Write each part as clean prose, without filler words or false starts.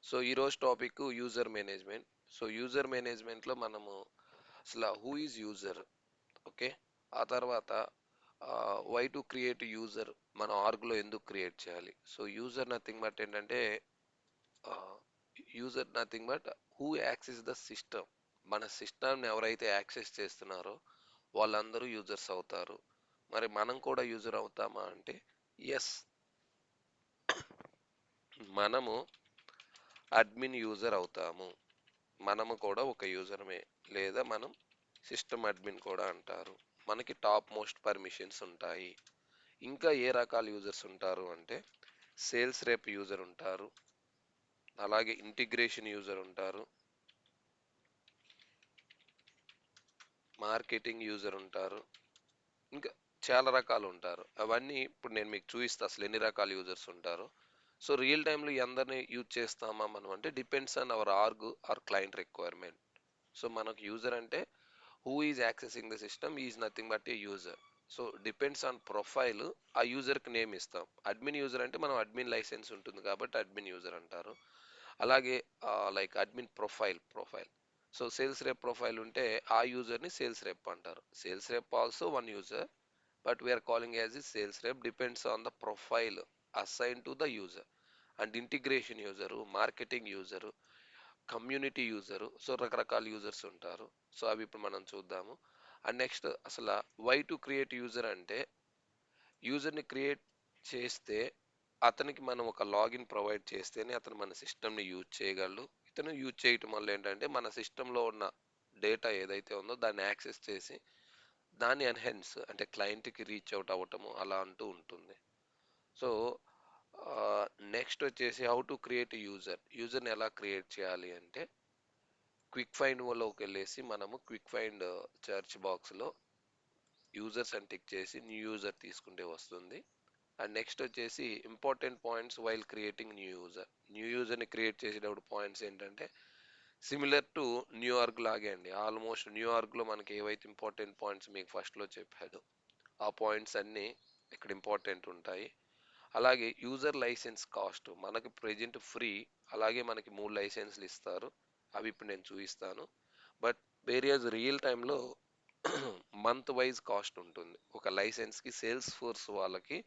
So ఈరోజు topic user management. So user మేనేజ్మెంట్లో మనము అసలు హూ ఈజ్ యూజర్, ఓకే, ఆ తర్వాత వై టు క్రియేట్ యూజర్, మన ఆర్గ్లో ఎందుకు క్రియేట్ చేయాలి. సో యూజర్ నథింగ్ బట్ ఏంటంటే user nothing but who access the system. మన సిస్టమ్ని ఎవరైతే యాక్సెస్ చేస్తున్నారో వాళ్ళందరూ యూజర్స్ అవుతారు. మరి మనం కూడా యూజర్ అవుతామా అంటే ఎస్, మనము అడ్మిన్ యూజర్ అవుతాము. మనము కూడా ఒక యూజరమే, లేదా మనం సిస్టమ్ అడ్మిన్ కూడా అంటారు. మనకి టాప్ మోస్ట్ పర్మిషన్స్ ఉంటాయి. ఇంకా ఏ రకాల యూజర్స్ ఉంటారు అంటే సేల్స్ రేప్ యూజర్ ఉంటారు, అలాగే ఇంటిగ్రేషన్ యూజర్ ఉంటారు, మార్కెటింగ్ యూజర్ ఉంటారు, ఇంకా చాలా రకాలు ఉంటారు. అవన్నీ ఇప్పుడు నేను మీకు చూపిస్తా అసలు ఎన్ని రకాల యూజర్స్ ఉంటారో. సో రియల్ టైంలో ఈ అందరినీ యూజ్ చేస్తామా మనం అంటే depends on our or client requirement. So మనకు యూజర్ అంటే who is accessing the system is nothing but a user. So depends on profile, ఆ యూజర్కి నేమ్ ఇస్తాం. అడ్మిన్ యూజర్ అంటే మనం అడ్మిన్ లైసెన్స్ ఉంటుంది కాబట్టి అడ్మిన్ యూజర్ అంటారు. అలాగే like admin profile. So sales rep profile ఉంటే ఆ యూజర్ని సేల్స్ రేప్ అంటారు. Sales rep also one user, but we are calling as a sales rep, depends on the profile assign to the user. And integration user, marketing user, community user, so రకరకాల users ఉంటారు. So అవి ఇప్పుడు మనం చూద్దాము. And next అసలు why to create user అంటే యూజర్ని create చేస్తే అతనికి మనం ఒక లాగిన్ ప్రొవైడ్ చేస్తేనే అతను మన సిస్టమ్ని యూజ్ చేయగలడు. ఇతను యూజ్ చేయటం వల్ల ఏంటంటే మన సిస్టంలో ఉన్న డేటా ఏదైతే ఉందో దాన్ని యాక్సెస్ చేసి దాన్ని ఎన్హెన్స్ అంటే క్లయింట్కి రీచ్ అవుట్ అవ్వటము అలా అంటూ ఉంటుంది. సో నెక్స్ట్ వచ్చేసి హౌ టు క్రియేట్ యూజర్ని ఎలా క్రియేట్ చేయాలి అంటే క్విక్ ఫైండ్ లోకి వెళ్ళేసి మనము క్విక్ ఫైండ్ సెర్చ్ బాక్స్లో యూజర్స్ అని టిక్ చేసి న్యూ యూజర్ తీసుకుంటే వస్తుంది. అండ్ నెక్స్ట్ వచ్చేసి important points while creating new యూజర్ని క్రియేట్ చేసేటప్పుడు పాయింట్స్ ఏంటంటే సిమిలర్ టు న్యూయార్క్ లాగే అండి. ఆల్మోస్ట్ న్యూయార్క్లో మనకి ఏవైతే ఇంపార్టెంట్ పాయింట్స్ మీకు ఫస్ట్లో చెప్పాడు ఆ పాయింట్స్ అన్నీ ఇక్కడ ఇంపార్టెంట్ ఉంటాయి. అలాగే యూజర్ లైసెన్స్ కాస్ట్ మనకి ప్రెజెంట్ ఫ్రీ, అలాగే మనకి 3 లైసెన్స్లు ఇస్తారు. అవి ఇప్పుడు నేను చూపిస్తాను. బట్ వేరియస్ రియల్ టైంలో మంత్ వైజ్ కాస్ట్ ఉంటుంది. ఒక లైసెన్స్కి సేల్స్ ఫోర్స్ వాళ్ళకి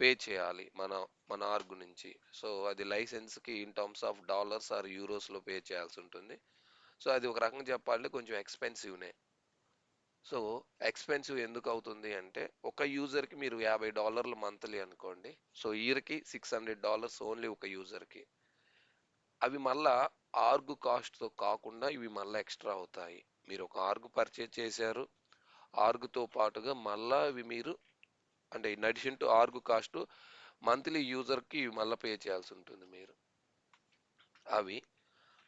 పే చేయాలి మన ఆర్గ్ నుంచి. సో అది లైసెన్స్కి in terms of dollars or యూరోస్లో పే చేయాల్సి ఉంటుంది. సో అది ఒక రకంగా చెప్పాలంటే కొంచెం ఎక్స్పెన్సివ్నే. సో ఎక్స్పెన్సివ్ ఎందుకు అవుతుంది అంటే ఒక యూజర్కి మీరు $50 మంత్లీ అనుకోండి. సో ఇయర్కి $600 ఓన్లీ ఒక యూజర్కి. అవి మళ్ళా ఆర్గ్ కాస్ట్తో కాకుండా ఇవి మళ్ళీ ఎక్స్ట్రా అవుతాయి. మీరు ఒక ఆర్గ్ పర్చేజ్ చేశారు, ఆర్గ్తో పాటుగా మళ్ళా ఇవి మీరు అంటే in addition to org cost monthly యూజర్కి ఇవి మళ్ళీ పే చేయాల్సి ఉంటుంది మీరు అవి.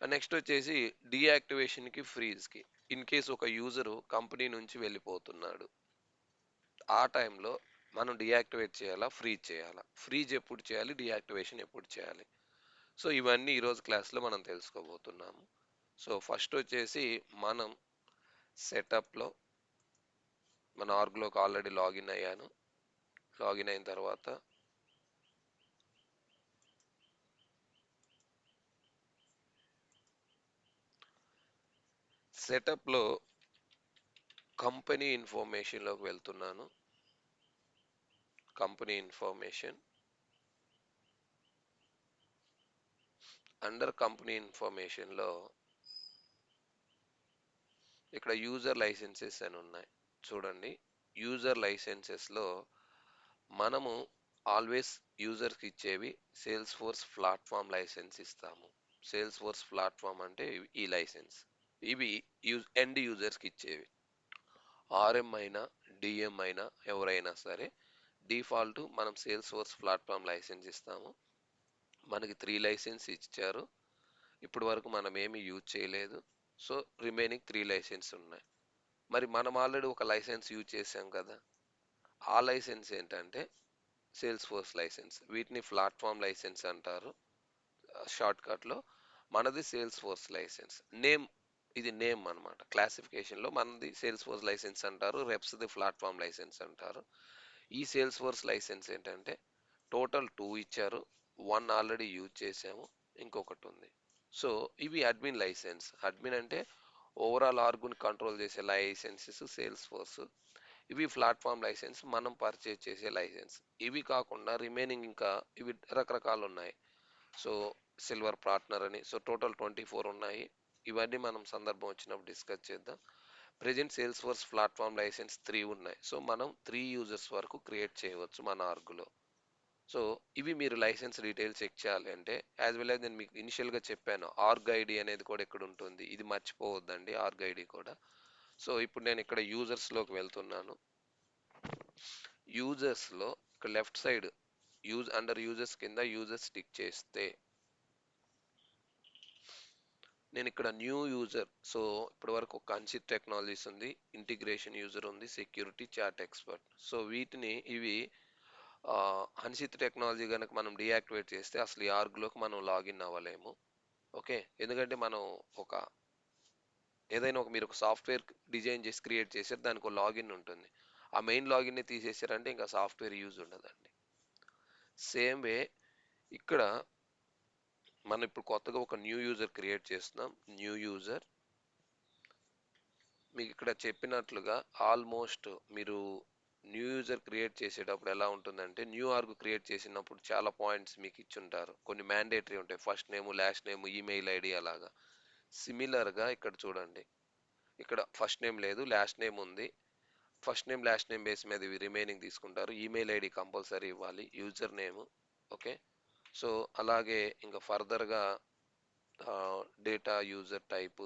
నెక్స్ట్ వచ్చేసి డీయాక్టివేషన్కి ఫ్రీజ్కి. ఇన్ కేస్ ఒక యూజరు కంపెనీ నుంచి వెళ్ళిపోతున్నాడు, ఆ టైంలో మనం డియాక్టివేట్ చేయాలా ఫ్రీజ్ చేయాలా, ఫ్రీజ్ ఎప్పుడు చేయాలి డియాక్టివేషన్ ఎప్పుడు చేయాలి. సో ఇవన్నీ ఈరోజు క్లాస్లో మనం తెలుసుకోబోతున్నాము. సో ఫస్ట్ వచ్చేసి మనం సెటప్లో మన ఆర్గ్లోకి ఆల్రెడీ లాగిన్ అయ్యాను. లాగిన్ అయిన తర్వాత సెటప్లో కంపెనీ ఇన్ఫర్మేషన్లోకి వెళ్తున్నాను. కంపెనీ ఇన్ఫర్మేషన్, అండర్ కంపెనీ ఇన్ఫర్మేషన్లో ఇక్కడ యూజర్ లైసెన్సెస్ అని ఉన్నాయి చూడండి. యూజర్ లైసెన్సెస్లో మనము ఆల్వేస్ యూజర్కి ఇచ్చేవి సేల్స్ ఫోర్స్ ప్లాట్ఫామ్ లైసెన్స్ ఇస్తాము. సేల్స్ ఫోర్స్ ప్లాట్ఫామ్ అంటే ఈ లైసెన్స్. ఇవి ఎండ్ యూజర్స్కి ఇచ్చేవి. ఆర్ఎం అయినా డిఎం అయినా ఎవరైనా సరే డిఫాల్ట్ మనం సేల్స్ ఫోర్స్ ప్లాట్ఫామ్ లైసెన్స్ ఇస్తాము. మనకి 3 లైసెన్స్ ఇచ్చారు. ఇప్పటి వరకు మనం ఏమీ యూజ్ చేయలేదు. సో రిమైనింగ్ 3 లైసెన్స్ ఉన్నాయి. మరి మనం ఆల్రెడీ ఒక లైసెన్స్ యూజ్ చేసాం కదా, ఆ లైసెన్స్ ఏంటంటే సేల్స్ ఫోర్స్ లైసెన్స్. వీటిని ప్లాట్ఫామ్ లైసెన్స్ అంటారు షార్ట్ కట్లో. మనది సేల్స్ ఫోర్స్ లైసెన్స్ నేమ్, ఇది నేమ్ అనమాట. క్లాసిఫికేషన్లో మనది సేల్స్ ఫోర్స్ లైసెన్స్ అంటారు, రెప్స్ది ప్లాట్ఫామ్ లైసెన్స్ అంటారు. ఈ సేల్స్ ఫోర్స్ లైసెన్స్ ఏంటంటే టోటల్ 2 ఇచ్చారు, 1 ఆల్రెడీ యూజ్ చేసాము, ఇంకొకటి ఉంది. సో ఇవి అడ్మిన్ లైసెన్స్. అడ్మిన్ అంటే ఓవరాల్ ఆర్గుని కంట్రోల్ చేసే లైసెన్సెస్ సేల్స్ ఫోర్స్. ఇవి ప్లాట్ఫామ్ లైసెన్స్, మనం పర్చేజ్ చేసే లైసెన్స్. ఇవి కాకుండా రిమైనింగ్ ఇంకా ఇవి రకరకాలు ఉన్నాయి. సో సిల్వర్ పార్ట్నర్ అని, సో టోటల్ 24 ఉన్నాయి. ఇవన్నీ మనం సందర్భం వచ్చినప్పుడు డిస్కస్ చేద్దాం. Present Salesforce platform license 3 ఉన్నాయి. సో మనం 3 యూజర్స్ వరకు క్రియేట్ చేయవచ్చు మన ఆర్గులో. సో ఇవి మీరు లైసెన్స్ డీటెయిల్స్ చెక్ చేయాలి అంటే, యాజ్ వెల్ యాజ్ నేను మీకు ఇనిషియల్గా చెప్పాను ఆర్గ్ ఐడి అనేది కూడా ఇక్కడ ఉంటుంది. ఇది మర్చిపోవద్దండి, ఆర్గ్ ఐడి కూడా. సో ఇప్పుడు నేను ఇక్కడ యూజర్స్లోకి వెళ్తున్నాను. యూజర్స్లో ఇక్కడ లెఫ్ట్ సైడ్ అండర్ యూజర్స్ కింద యూజర్స్ టిక్ చేస్తే నేను ఇక్కడ న్యూ యూజర్. సో ఇప్పటి వరకు ఒక అన్సిత్ టెక్నాలజీస్ ఉంది, ఇంటిగ్రేషన్ యూజర్ ఉంది, సెక్యూరిటీ, చాట్ ఎక్స్పర్ట్. సో వీటిని ఇవి హన్షిత్ టెక్నాలజీ కనుక మనం డియాక్టివేట్ చేస్తే అసలు ఈ ఆర్గ్లోకి మనం లాగిన్ అవ్వలేము. ఓకే, ఎందుకంటే మనం ఒక ఏదైనా మీరు ఒక సాఫ్ట్వేర్ డిజైన్ చేసి క్రియేట్ చేసారు, దానికి ఒక లాగిన్ ఉంటుంది. ఆ మెయిన్ లాగిన్ని తీసేసారంటే ఇంకా సాఫ్ట్వేర్ యూజ్ ఉండదండి. సేమ్ వే ఇక్కడ మనం ఇప్పుడు కొత్తగా ఒక న్యూ యూజర్ క్రియేట్ చేస్తున్నాం. న్యూ యూజర్ మీకు ఇక్కడ చెప్పినట్లుగా ఆల్మోస్ట్ మీరు న్యూ యూజర్ క్రియేట్ చేసేటప్పుడు ఎలా ఉంటుందంటే, న్యూ ఆర్గ్ క్రియేట్ చేసినప్పుడు చాలా పాయింట్స్ మీకు ఇచ్చుంటారు. కొన్ని మ్యాండేటరీ ఉంటాయి, first name, last name, email ID అలాగా. సిమిలర్గా ఇక్కడ చూడండి, ఇక్కడ ఫస్ట్ నేమ్ లేదు, లాస్ట్ నేమ్ ఉంది. First name last name base మీద ఇవి రిమైనింగ్ తీసుకుంటారు. ఈమెయిల్ ఐడి కంపల్సరీ ఇవ్వాలి, యూజర్ నేమ్. ఓకే, సో అలాగే ఇంకా ఫర్దర్గా డేటా, యూజర్ టైప్,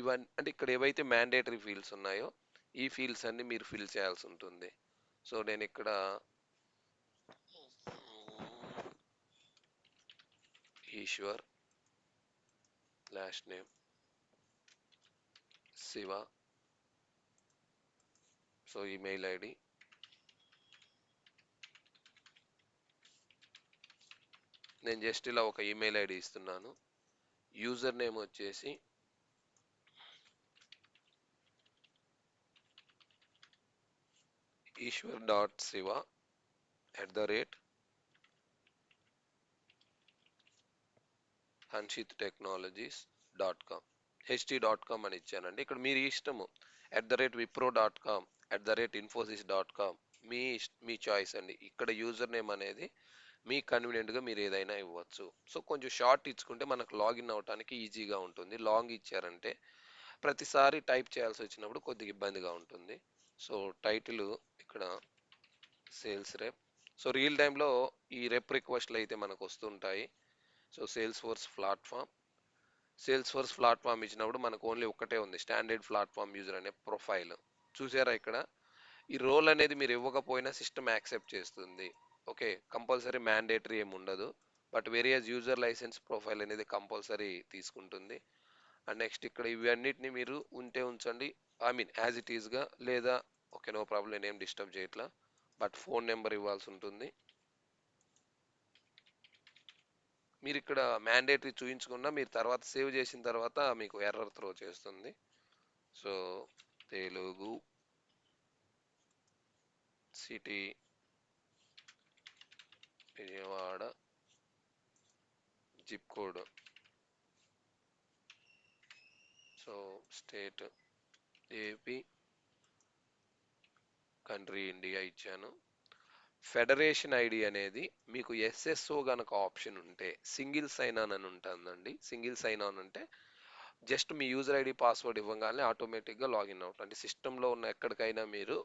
ఇవన్నీ అంటే ఇక్కడ ఏవైతే మ్యాండేటరీ ఫీల్డ్స్ ఉన్నాయో ఈ ఫీల్డ్స్ అన్ని మీరు ఫిల్ చేయాల్సి ఉంటుంది. సో నేను ఇక్కడ Ishwar, last name Siva, so email ID, నేను జస్ట్ ఇలా ఒక ఈమెయిల్ ఐడి ఇస్తున్నాను. యూజర్ నేమ్ వచ్చేసి ishwar.siva@hnsith technologies.com, ht.com అని ఇచ్చానండి. ఇక్కడ మీరు ఇష్టము @wipro.com, @infosys.com, మీ చాయిస్ అండి. ఇక్కడ యూజర్ నేమ్ అనేది మీ కన్వీనియంట్గా మీరు ఏదైనా ఇవ్వచ్చు. సో కొంచెం షార్ట్ ఇచ్చుకుంటే మనకు లాగిన్ అవ్వడానికి ఈజీగా ఉంటుంది. లాంగ్ ఇచ్చారంటే ప్రతిసారి టైప్ చేయాల్సి వచ్చినప్పుడు కొద్దిగా ఇబ్బందిగా ఉంటుంది. సో టైటిల్ ఇక్కడ సేల్స్ రెప్. సో రియల్ టైంలో ఈ రెప్ రిక్వెస్ట్లు అయితే మనకు వస్తుంటాయి. సో సేల్స్ ఫోర్స్ ప్లాట్ఫామ్ ఇచ్చినప్పుడు మనకు ఓన్లీ ఒక్కటే ఉంది, స్టాండర్డ్ ప్లాట్ఫామ్ యూజర్ అనే ప్రొఫైల్. చూసారా ఇక్కడ ఈ రోల్ అనేది మీరు ఇవ్వకపోయినా సిస్టమ్ యాక్సెప్ట్ చేస్తుంది. ఓకే, కంపల్సరీ మ్యాండేటరీ ఏమి ఉండదు, but various user license profile అనేది కంపల్సరీ తీసుకుంటుంది. అండ్ నెక్స్ట్ ఇక్కడ ఇవన్నిటిని మీరు ఉంటే ఉంచండి, ఐ మీన్ యాజ్ ఇట్ ఈస్గా, లేదా ఓకే నో ప్రాబ్లం, నేనేం డిస్టర్బ్ చేయట్లా, బట్ ఫోన్ నెంబర్ ఇవ్వాల్సి ఉంటుంది. మీరు ఇక్కడ మ్యాండేటరీ చూయించుకున్నా మీరు తర్వాత సేవ్ చేసిన తర్వాత మీకు ఎర్రర్ త్రో చేస్తుంది. So Telugu city Vijayawada, zip code, so state AP, country India ఇచ్చాను. ఫెడరేషన్ ఐడి అనేది మీకు ఎస్ఎస్ఓ గనక ఆప్షన్ ఉంటే సింగిల్ సైన్ ఆన్ అని ఉంటుందండి. సింగిల్ సైన్ ఆన్ అంటే జస్ట్ మీ యూజర్ ఐడి పాస్వర్డ్ ఇవ్వగానే ఆటోమేటిక్గా లాగిన్ అవుట్. అంటే సిస్టంలో ఉన్న ఎక్కడికైనా మీరు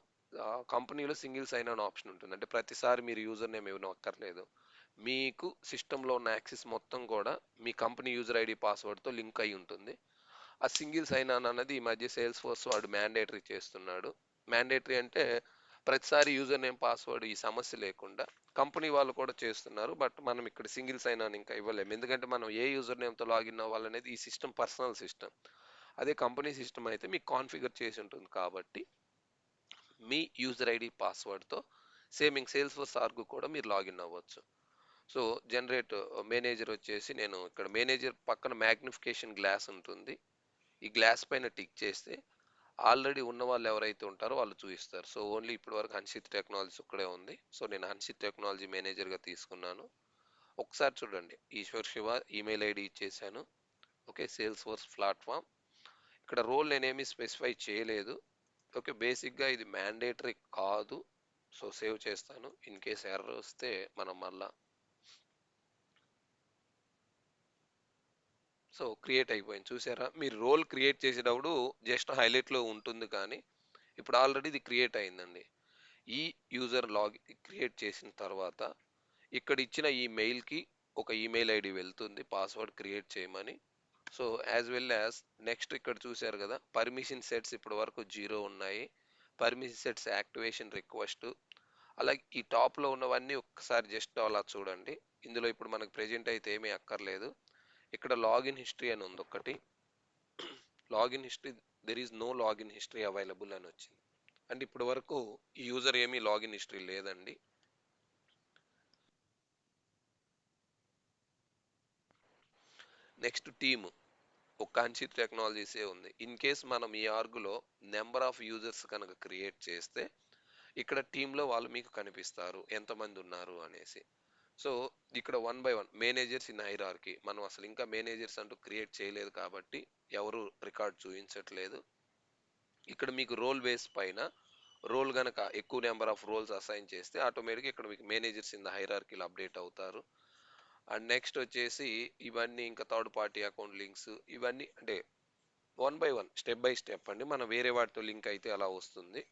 కంపెనీలో సింగిల్ సైన్ ఆన్ ఆప్షన్ ఉంటుంది. అంటే ప్రతిసారి మీరు యూజర్ నేమ్ ఇవ్వనక్కర్లేదు, మీకు సిస్టంలో ఉన్న యాక్సెస్ మొత్తం కూడా మీ కంపెనీ యూజర్ ఐడి పాస్వర్డ్తో లింక్ అయి ఉంటుంది. ఆ సింగిల్ సైన్ ఆన్ అన్నది ఈ మధ్య సేల్స్ ఫోర్స్ వాడు మ్యాండేటరీ చేస్తున్నాడు. మ్యాండేటరీ అంటే ప్రతిసారి యూజర్ నేమ్ పాస్వర్డ్ ఈ సమస్య లేకుండా కంపెనీ వాళ్ళు కూడా చేస్తున్నారు. బట్ మనం ఇక్కడ సింగిల్ సైన్ ఆన్ ఇంకా ఇవ్వలేము, ఎందుకంటే మనం ఏ యూజర్ నేమ్తో లాగిన్ అవ్వాలనేది ఈ సిస్టమ్ పర్సనల్ సిస్టమ్. అదే కంపెనీ సిస్టమ్ అయితే మీకు కాన్ఫిగర్ చేసి ఉంటుంది కాబట్టి మీ యూజర్ ఐడి పాస్వర్డ్తో సేమింగ్ సేల్స్ ఫోర్స్ ఆర్గ్ కూడా మీరు లాగిన్ అవ్వచ్చు. సో జనరేట్ మేనేజర్ వచ్చేసి, నేను ఇక్కడ మేనేజర్ పక్కన మ్యాగ్నిఫికేషన్ గ్లాస్ ఉంటుంది, ఈ గ్లాస్ పైన టిక్ చేస్తే ఆల్రెడీ ఉన్న వాళ్ళు ఎవరైతే ఉంటారో వాళ్ళు చూపిస్తారు. సో ఓన్లీ ఇప్పటి వరకు హన్షిత్ టెక్నాలజీస్ ఒక్కడే ఉంది. సో నేను హన్షిత్ టెక్నాలజీ మేనేజర్గా తీసుకున్నాను. ఒకసారి చూడండి, ఈశ్వర్ శివ ఈమెయిల్ ఐడి ఇచ్చేసాను. Okay, sales force platform. ఇక్కడ రోల్ నేనేమి స్పెసిఫై చేయలేదు. ఓకే, బేసిక్గా ఇది మ్యాండేటరీ కాదు. సో సేవ్ చేస్తాను. ఇన్ కేస్ ఎర్రర్ వస్తే మనం మళ్ళా. సో క్రియేట్ అయిపోయింది, చూసారా? మీరు రోల్ క్రియేట్ చేసేటప్పుడు జస్ట్ హైలైట్లో ఉంటుంది, కానీ ఇప్పుడు ఆల్రెడీ ఇది క్రియేట్ అయిందండి. ఈ యూజర్ లాగ్ క్రియేట్ చేసిన తర్వాత ఇక్కడ ఇచ్చిన ఈ మెయిల్కి ఒక ఈమెయిల్ ఐడి వెళ్తుంది పాస్వర్డ్ క్రియేట్ చేయమని. So as well as next ఇక్కడ చూశారు కదా, పర్మిషన్ సెట్స్ ఇప్పటి వరకు 0 ఉన్నాయి. పర్మిషన్ సెట్స్ యాక్టివేషన్ రిక్వెస్ట్, అలాగే ఈ టాప్లో ఉన్నవన్నీ ఒక్కసారి జస్ట్ అలా చూడండి. ఇందులో ఇప్పుడు మనకు ప్రెజెంట్ అయితే ఏమీ అక్కర్లేదు. ఇక్కడ లాగిన్ హిస్టరీ అని ఉంది ఒకటి. Login history, there is no login history available అని వచ్చింది. అంటే ఇప్పటి వరకు ఈ యూజర్ ఏమీ లాగిన్ హిస్టరీ లేదండి. నెక్స్ట్ టీమ్ ఒక అన్షిత్ టెక్నాలజీసే ఉంది. ఇన్ కేస్ మనం ఈ ఆర్గులో నెంబర్ ఆఫ్ యూజర్స్ కనుక క్రియేట్ చేస్తే ఇక్కడ టీంలో వాళ్ళు మీకు కనిపిస్తారు ఎంతమంది ఉన్నారు అనేసి. సో ఇక్కడ 1 by 1 మేనేజర్స్ ఇన్ హైరార్కీ, మనం అసలు ఇంకా మేనేజర్స్ అంటూ క్రియేట్ చేయలేదు కాబట్టి ఎవరు రికార్డ్ చూపించట్లేదు. ఇక్కడ మీకు రోల్ బేస్ పైన రోల్ గనక ఎక్కువ నెంబర్ ఆఫ్ రోల్స్ అసైన్ చేస్తే ఆటోమేటిక్గా ఇక్కడ మీకు మేనేజర్స్ ఇన్ ద హైరార్కీలో అప్డేట్ అవుతారు. అండ్ నెక్స్ట్ వచ్చేసి ఇవన్నీ ఇంకా థర్డ్ పార్టీ అకౌంట్ లింక్స్, ఇవన్నీ అంటే 1 by 1 స్టెప్ బై స్టెప్ అండి. మనం వేరే వాటితో లింక్ అయితే అలా వస్తుంది.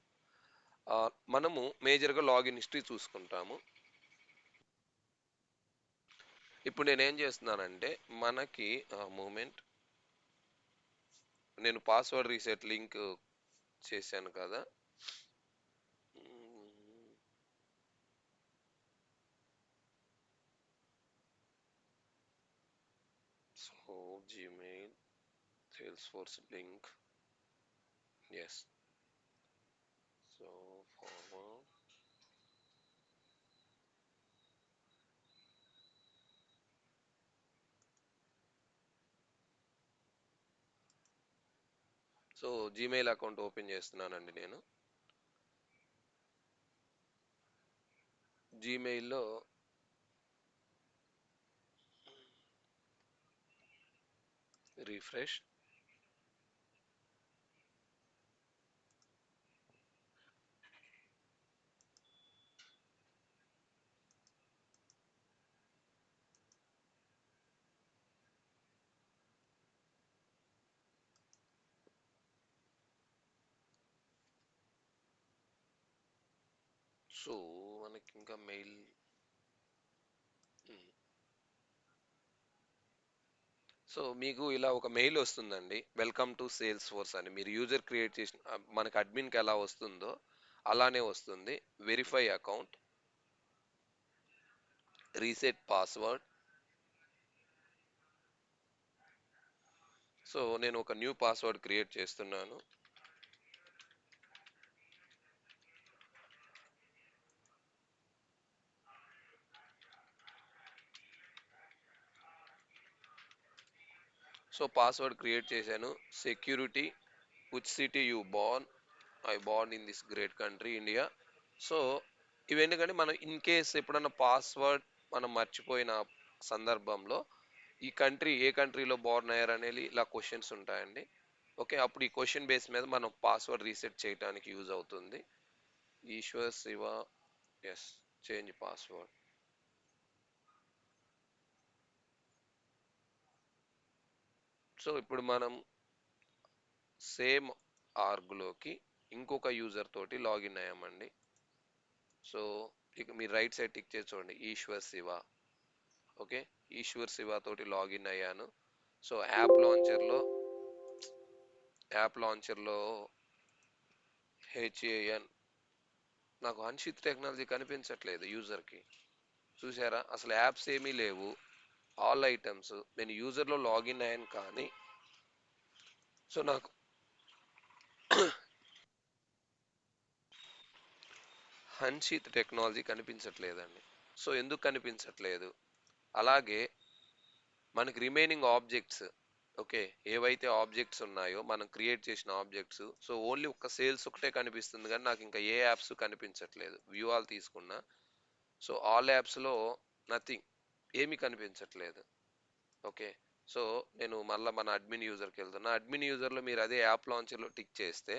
మనము మేజర్గా లాగిన్ హిస్టరీ చూసుకుంటాము. ఇప్పుడు నేనేం చేస్తున్నానంటే మనకి మూమెంట్, నేను పాస్వర్డ్ రీసెట్ లింక్ చేశాను కదా. So Gmail Salesforce link, yes. So forward. So Gmail account open చేస్తున్నానండి నేను. జీమెయిల్లో రిఫ్రెష్. సో మనకి ఇంకా మెయిల్. సో మీకు ఇలా ఒక మెయిల్ వస్తుందండి, వెల్కమ్ టు సేల్స్ ఫోర్స్ అని. మీరు యూజర్ క్రియేట్ చేసిన మనకి అడ్మిన్కి ఎలా వస్తుందో అలానే వస్తుంది. Verify account, reset password. So నేను ఒక న్యూ పాస్వర్డ్ క్రియేట్ చేస్తున్నాను. సో పాస్వర్డ్ క్రియేట్ చేశాను. Security, which city you born, I born in this great country India. So ఇవెందుకంటే మనం ఇన్ కేస్ ఎప్పుడన్నా పాస్వర్డ్ మనం మర్చిపోయిన సందర్భంలో ఈ కంట్రీ ఏ కంట్రీలో బోర్న్ అయ్యారు అనేది ఇలా క్వశ్చన్స్ ఉంటాయండి. ఓకే, అప్పుడు ఈ క్వశ్చన్ బేస్ మీద మనం పాస్వర్డ్ రీసెట్ చేయడానికి యూజ్ అవుతుంది. Ishwar Siva, yes, change password. So ఇప్పుడు మనం సేమ్ ఆర్గ్లోకి ఇంకొక యూజర్ తోటి లాగిన్ అయ్యామండి. సో ఇక మీరు రైట్ సైడ్ టిక్ చేసి చూడండి, ఈశ్వర్ శివ. ఓకే, ఈశ్వర్ శివ తోటి లాగిన్ అయ్యాను. సో యాప్ లాంచర్లో హెచ్ఏఎన్, నాకు హన్షిత్ టెక్నాలజీ కనిపించట్లేదు యూజర్కి. చూసారా, అసలు యాప్స్ ఏమీ లేవు, ఆల్ ఐటమ్స్. నేను యూజర్లో లాగిన్ అయ్యాను కానీ సో నాకు హన్షిత్ టెక్నాలజీ కనిపించట్లేదండి. సో ఎందుకు కనిపించట్లేదు? అలాగే మనకి రిమైనింగ్ ఆబ్జెక్ట్స్, ఓకే, ఏవైతే ఆబ్జెక్ట్స్ ఉన్నాయో మనం క్రియేట్ చేసిన ఆబ్జెక్ట్స్, సో ఓన్లీ ఒక సేల్స్ ఒకటే కనిపిస్తుంది కానీ నాకు ఇంకా ఏ యాప్స్ కనిపించట్లేదు. వ్యూ ఆల్ తీసుకున్నా, సో ఆల్ యాప్స్లో నథింగ్. ఏమీ కనిపించట్లేదు. ఓకే. సో, నేను మళ్ళా మన అడ్మిన్ యూజర్‌కి వెళ్తున్నా. అడ్మిన్ యూజర్‌లో మీరు అదే యాప్ లాంచర్‌లో టిక్ చేస్తే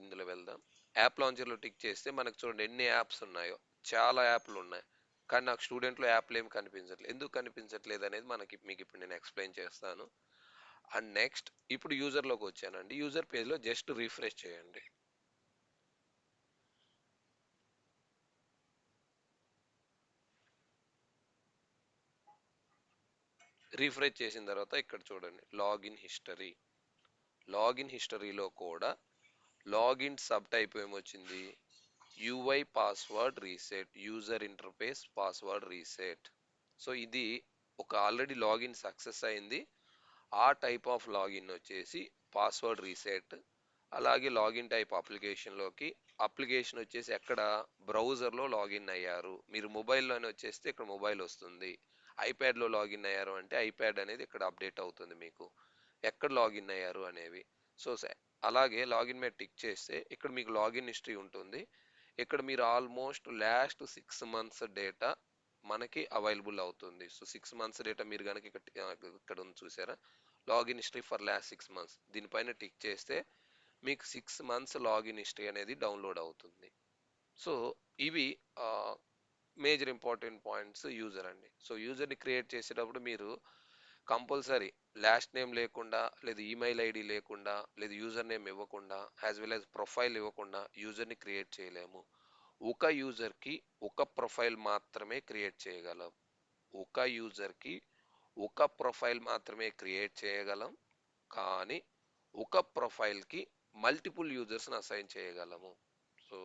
ఇందులో వెళ్దాం. యాప్ లాంచర్‌లో టిక్ చేస్తే మనకు చూడండి ఎన్ని యాప్స్ ఉన్నాయో. చాలా యాప్‌లు ఉన్నాయి. కానీ నాకు స్టూడెంట్‌లో యాప్‌లు ఏమి కనిపించట్లేదు. ఎందుకు కనిపించట్లేదు అనేది మీకు ఇప్పుడు నేను ఎక్స్‌ప్లెయిన్ చేస్తాను. అండ్ నెక్స్ట్ ఇప్పుడు యూజర్‌లోకి వచ్చానండి. యూజర్ పేజ్‌లో జస్ట్ రిఫ్రెష్ చేయండి. రిఫ్రెష్ చేసిన తర్వాత ఇక్కడ చూడండి లాగిన్ హిస్టరీ. లాగిన్ హిస్టరీలో కూడా లాగిన్ సబ్ టైప్ ఏమొచ్చింది? UI password reset, user interface password reset. So ఇది ఒక ఆల్రెడీ లాగిన్ సక్సెస్ అయింది. ఆ టైప్ ఆఫ్ లాగిన్ వచ్చేసి పాస్వర్డ్ రీసెట్. అలాగే లాగిన్ టైప్ అప్లికేషన్లోకి, అప్లికేషన్ వచ్చేసి ఎక్కడ బ్రౌజర్లో లాగిన్ అయ్యారు. మీరు మొబైల్లోనే వచ్చేస్తే ఇక్కడ మొబైల్ వస్తుంది. ఐప్యాడ్లో లాగిన్ అయ్యారు అంటే ఐప్యాడ్ అనేది ఇక్కడ అప్డేట్ అవుతుంది మీకు ఎక్కడ లాగిన్ అయ్యారు అనేవి. సో అలాగే లాగిన్ మీద టిక్ చేస్తే ఇక్కడ మీకు లాగిన్ హిస్టరీ ఉంటుంది. ఇక్కడ మీరు ఆల్మోస్ట్ లాస్ట్ 6 మంత్స్ డేటా మనకి అవైలబుల్ అవుతుంది. సో 6 మంత్స్ డేటా మీరు కనుక ఇక్కడ ఉంది చూసారా, login history for last 6 months, దీనిపైన టిక్ చేస్తే మీకు 6 మంత్స్ లాగిన్ హిస్టరీ అనేది డౌన్లోడ్ అవుతుంది. సో ఇవి మేజర్ ఇంపార్టెంట్ పాయింట్స్ యూజర్ అండి. సో యూజర్ని క్రియేట్ చేసేటప్పుడు మీరు కంపల్సరీ లాస్ట్ నేమ్ లేకుండా, లేదా ఈమెయిల్ ఐడి లేకుండా, లేదా యూజర్ నేమ్ ఇవ్వకుండా, యాజ్ వెల్ యాజ్ ప్రొఫైల్ ఇవ్వకుండా యూజర్ని క్రియేట్ చేయలేము. ఒక యూజర్కి ఒక ప్రొఫైల్ మాత్రమే క్రియేట్ చేయగలం. ఒక యూజర్కి ఒక ప్రొఫైల్ మాత్రమే క్రియేట్ చేయగలం. కానీ ఒక ప్రొఫైల్కి మల్టిపుల్ యూజర్స్ని అసైన్ చేయగలము. సో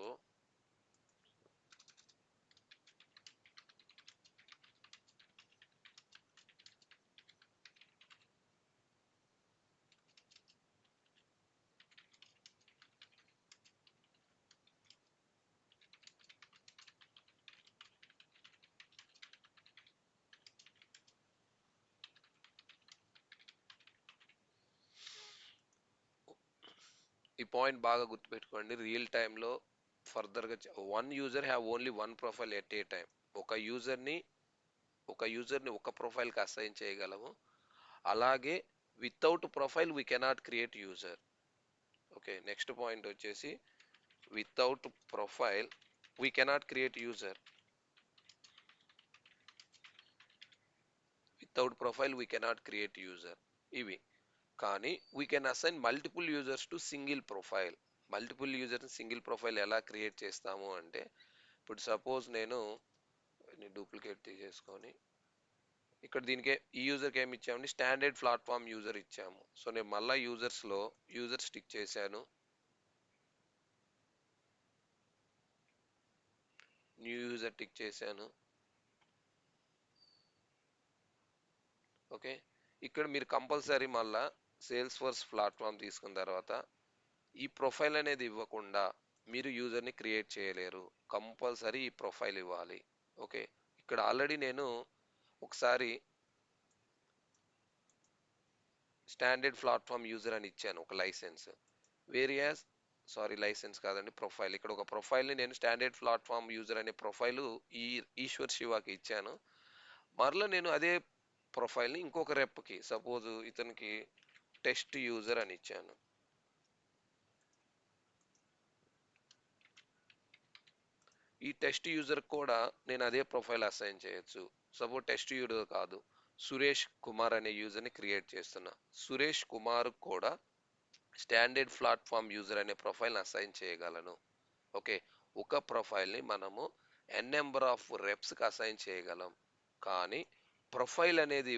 ఈ పాయింట్ బాగా గుర్తుపెట్టుకోండి. రియల్ టైంలో ఫర్దర్గా one user have only one profile at a time. ఒక యూజర్ని ఒక ప్రొఫైల్కి అసైన్ చేయగలము. అలాగే without profile we cannot create user. Okay, next point వచ్చేసి without profile we cannot create user. Without profile we cannot create user. ఇవి కానీ we can assign multiple users to single profile. Multiple users single profile ఎలా create చేస్తాము అంటే, ఇప్పుడు suppose నేను duplicate తీసేసుకొని ఇక్కడ దీనికి ఈ యూజర్కి ఏమి ఇచ్చామండి, స్టాండర్డ్ ప్లాట్ఫామ్ యూజర్ ఇచ్చాము. సో నేను మళ్ళీ యూజర్స్లో యూజర్ స్టిక్ చేశాను, న్యూ యూజర్ టిక్ చేశాను. ఓకే, ఇక్కడ మీరు కంపల్సరీ మళ్ళా సేల్స్ ఫోర్స్ ప్లాట్ఫామ్ తీసుకున్న తర్వాత ఈ ప్రొఫైల్ అనేది ఇవ్వకుండా మీరు యూజర్ని క్రియేట్ చేయలేరు. కంపల్సరీ ఈ ప్రొఫైల్ ఇవ్వాలి. ఓకే, ఇక్కడ ఆల్రెడీ నేను ఒకసారి స్టాండర్డ్ ప్లాట్ఫామ్ యూజర్ అని ఇచ్చాను ఒక లైసెన్స్. వేరియాస్ లైసెన్స్ కాదండి, ప్రొఫైల్. ఇక్కడ ఒక ప్రొఫైల్ని నేను స్టాండర్డ్ ప్లాట్ఫామ్ యూజర్ అనే ప్రొఫైల్ ఈ ఈశ్వర్ శివాకి ఇచ్చాను. మరలా నేను అదే ప్రొఫైల్ని ఇంకొక రెప్కి, సపోజ్ ఇతనికి టెస్ట్ యూజర్ అని ఇచ్చాను. ఈ టెస్ట్ యూజర్ కూడా నేను అదే ప్రొఫైల్ అసైన్ చేయొచ్చు. సపోజ్ టెస్ట్ యూజర్ కాదు, సురేష్ కుమార్ అనే యూజర్ని క్రియేట్ చేస్తున్నా. సురేష్ కుమార్ కూడా స్టాండర్డ్ ప్లాట్ఫామ్ యూజర్ అనే ప్రొఫైల్ అసైన్ చేయగలను. ఓకే, ఒక ప్రొఫైల్ని మనము ఎన్ నెంబర్ ఆఫ్ రెప్స్కి అసైన్ చేయగలం. కానీ ప్రొఫైల్ అనేది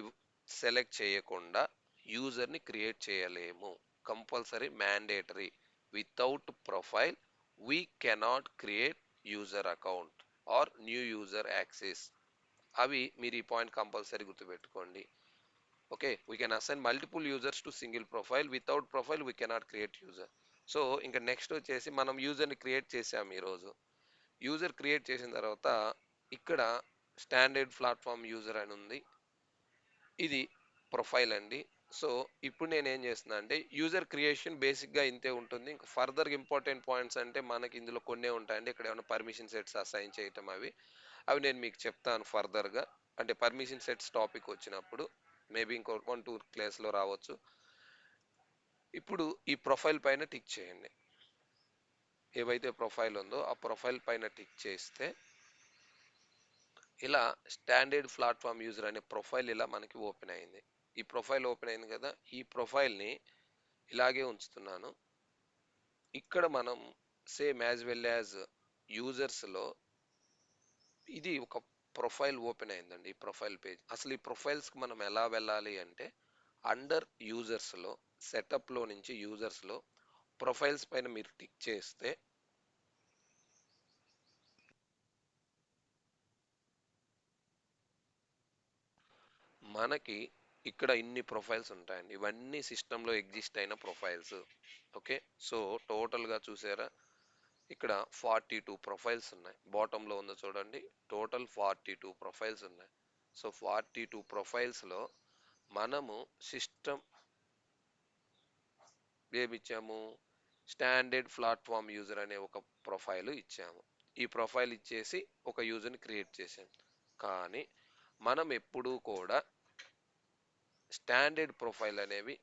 సెలెక్ట్ చేయకుండా యూజర్ని క్రియేట్ చేయలేము. Compulsory mandatory. Without profile we cannot create user account or new user access. అవి మీరు ఈ పాయింట్ కంపల్సరీ గుర్తుపెట్టుకోండి. Okay, we can assign multiple users to single profile. Without profile we cannot create user. So ఇంకా next వచ్చేసి మనం యూజర్ని create చేసాము ఈరోజు. User create చేసిన తర్వాత ఇక్కడ స్టాండర్డ్ ప్లాట్ఫామ్ యూజర్ అని ఉంది, ఇది ప్రొఫైల్ అండి. సో ఇప్పుడు నేను ఏం చేస్తున్నా అంటే యూజర్ క్రియేషన్ బేసిక్గా ఇంతే ఉంటుంది. ఇంకా ఫర్దర్ ఇంపార్టెంట్ పాయింట్స్ అంటే మనకి ఇందులో కొన్నే ఉంటాయండి. ఇక్కడ ఏమైనా పర్మిషన్ సెట్స్ అసైన్ చేయటం అవి. అవి నేను మీకు చెప్తాను ఫర్దర్గా. అంటే పర్మిషన్ సెట్స్ టాపిక్ వచ్చినప్పుడు మేబీ ఇంకో 1-2 క్లాస్లో రావచ్చు. ఇప్పుడు ఈ ప్రొఫైల్ పైన టిక్ చేయండి. ఏవైతే ప్రొఫైల్ ఉందో ఆ ప్రొఫైల్ పైన టిక్ చేస్తే ఇలా స్టాండర్డ్ ప్లాట్ఫామ్ యూజర్ అనే ప్రొఫైల్ ఇలా మనకి ఓపెన్ అయింది. ఈ ప్రొఫైల్ ఓపెన్ అయింది కదా, ఈ ప్రొఫైల్ని ఇలాగే ఉంచుతున్నాను. ఇక్కడ మనం సేమ్ యాజ్ వెల్ యాజ్ యూజర్స్లో ఇది ఒక ప్రొఫైల్ ఓపెన్ అయిందండి. ఈ ప్రొఫైల్ పేజ్, అసలు ఈ ప్రొఫైల్స్కి మనం ఎలా వెళ్ళాలి అంటే అండర్ యూజర్స్లో సెటప్లో నుంచి యూజర్స్లో ప్రొఫైల్స్ పైన మీరు టిక్ చేస్తే మనకి ఇక్కడ ఇన్ని ప్రొఫైల్స్ ఉంటాయండి. ఇవన్నీ సిస్టంలో ఎగ్జిస్ట్ అయిన ప్రొఫైల్స్. ఓకే, సో టోటల్గా చూసారా, ఇక్కడ 42 ప్రొఫైల్స్ ఉన్నాయి. బాటంలో ఉందో చూడండి, టోటల్ 42 ప్రొఫైల్స్ ఉన్నాయి. సో 42 ప్రొఫైల్స్లో మనము సిస్టమ్ ఏమిచ్చాము, స్టాండర్డ్ ప్లాట్ఫామ్ యూజర్ అనే ఒక ప్రొఫైల్ ఇచ్చాము. ఈ ప్రొఫైల్ ఇచ్చేసి ఒక యూజర్ని క్రియేట్ చేసాం. కానీ మనం ఎప్పుడూ కూడా స్టాండర్డ్ ప్రొఫైల్ అనేవి